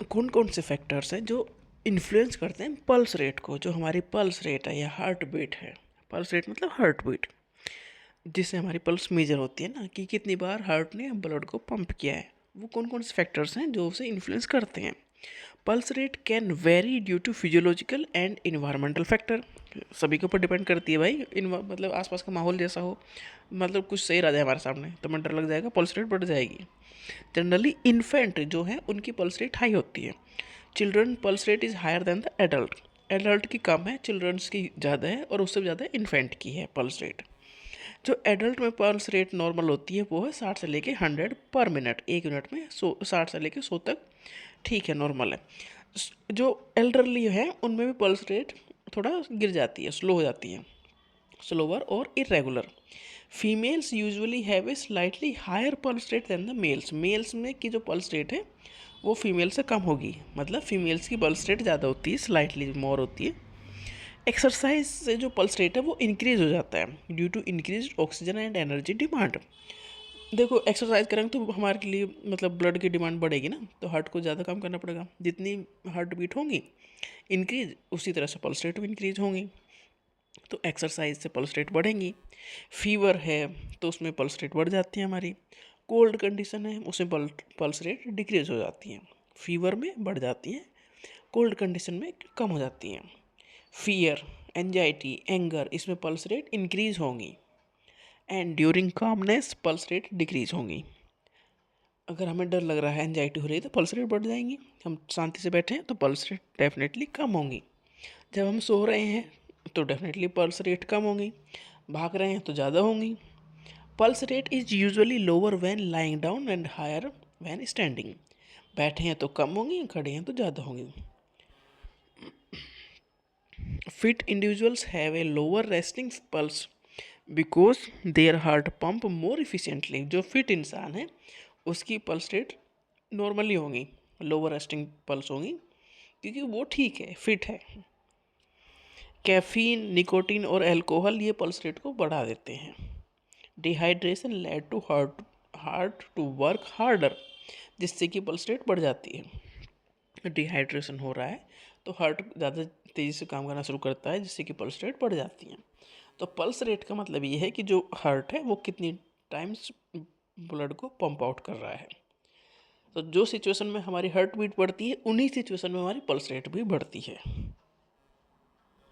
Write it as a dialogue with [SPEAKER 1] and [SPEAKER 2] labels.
[SPEAKER 1] कौन कौन से फैक्टर्स हैं जो इन्फ्लुएंस करते हैं पल्स रेट को, जो हमारी पल्स रेट है या हार्ट बीट है। पल्स रेट मतलब हार्ट बीट, जिससे हमारी पल्स मेजर होती है ना, कि कितनी बार हार्ट ने ब्लड को पंप किया है। वो कौन कौन से फैक्टर्स हैं जो उसे इन्फ्लुएंस करते हैं। Pulse rate can vary due to physiological and environmental factor. सभी के ऊपर डिपेंड करती है भाई, मतलब आसपास का माहौल जैसा हो, मतलब कुछ सही रह जाए हमारे सामने तो हमें डर लग जाएगा, पल्स रेट बढ़ जाएगी। जनरली इन्फेंट जो है उनकी पल्स रेट हाई होती है। Children pulse rate is higher than the adult. Adult की कम है, चिल्ड्रंस की ज़्यादा है, और उससे ज़्यादा इन्फेंट की है पल्स रेट। जो एडल्ट में पल्स रेट नॉर्मल होती है वो है 60 से लेके 100 पर मिनट, एक मिनट में 60 से लेके 100 तक ठीक है, नॉर्मल है। जो एल्डरली है उनमें भी पल्स रेट थोड़ा गिर जाती है, स्लो हो जाती है, स्लोअर और irregular. Females usually have a slightly higher pulse rate than the males. Males में की जो पल्स रेट है वो फीमेल से कम होगी, मतलब फीमेल्स की पल्स रेट ज़्यादा होती है, स्लाइटली मोर होती है। एक्सरसाइज से जो पल्स रेट है वो इंक्रीज हो जाता है due to increase oxygen and energy demand. देखो एक्सरसाइज करेंगे तो हमारे लिए मतलब ब्लड की डिमांड बढ़ेगी ना, तो हार्ट को ज़्यादा काम करना पड़ेगा। जितनी हार्ट बीट होंगी इंक्रीज, उसी तरह से पल्स रेट भी इंक्रीज होंगी, तो एक्सरसाइज से पल्स रेट बढ़ेंगी। फीवर है तो उसमें पल्स रेट बढ़ जाती है हमारी। कोल्ड कंडीशन है उसमें पल्स रेट डिक्रीज हो जाती है। फीवर में बढ़ जाती है, कोल्ड कंडीशन में कम हो जाती हैं। फियर, एंजाइटी, एंगर, इसमें पल्स रेट इंक्रीज होंगी। And during calmness pulse rate decrease होंगी। अगर हमें डर लग रहा है, एंजाइटी हो रही है, तो पल्स रेट बढ़ जाएंगी। हम शांति से बैठे हैं तो पल्स रेट डेफिनेटली कम होंगी। जब हम सो रहे हैं तो डेफिनेटली पल्स रेट कम होंगी। भाग रहे हैं तो ज़्यादा होंगी। Pulse rate is usually lower when lying down and higher when standing. बैठे हैं तो कम होंगी, खड़े हैं तो ज़्यादा होंगी। Fit individuals have a lower resting pulse because their heart pump more efficiently. जो फिट इंसान है उसकी पल्स रेट नॉर्मली होंगी, लोअर रेस्टिंग पल्स होंगी, क्योंकि वो ठीक है, फिट है। कैफीन, निकोटीन और अल्कोहल ये पल्स रेट को बढ़ा देते हैं। Dehydration led to heart to work harder, जिससे कि पल्स रेट बढ़ जाती है। डिहाइड्रेशन हो रहा है तो हार्ट ज़्यादा तेज़ी से काम करना शुरू करता है, जिससे कि पल्स रेट बढ़ जाती है। तो पल्स रेट का मतलब ये है कि जो हार्ट है वो कितनी टाइम्स ब्लड को पंप आउट कर रहा है। तो जो सिचुएशन में हमारी हार्ट बीट बढ़ती है उन्हीं सिचुएशन में हमारी पल्स रेट भी बढ़ती है।